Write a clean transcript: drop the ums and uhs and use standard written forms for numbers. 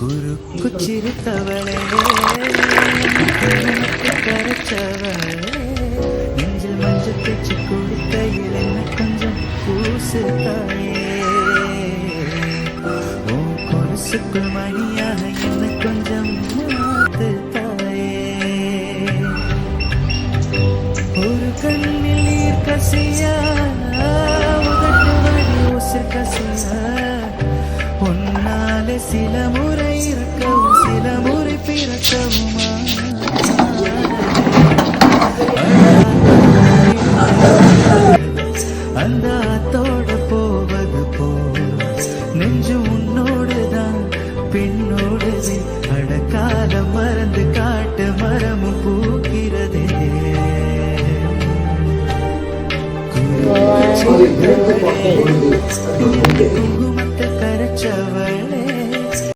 குச்சிருத்தவளே கரைச்சவளே நெஞ்சில் மஞ்சள் தேச்சு கொடுக்கையில் என்ன கொஞ்சம் பூசு தாயே உன் கொலுசுக்குள் மணியாக என்ன கொஞ்சம் மாத்து தாயே ஒரு கண்ணில் நீர் கசியா உதட்டு வழி உசிர் கசியா உன்னாலே சில முறை இருக்கவும் சில முறை பிறக்கவுமா அந்த ஆத்தோட போவது போல் நெஞ்சு உன்னோடுதான் பெண்ணோடுது அடக்காலம் மறந்து காட்டு மரமும் பூக்கிறதே குரு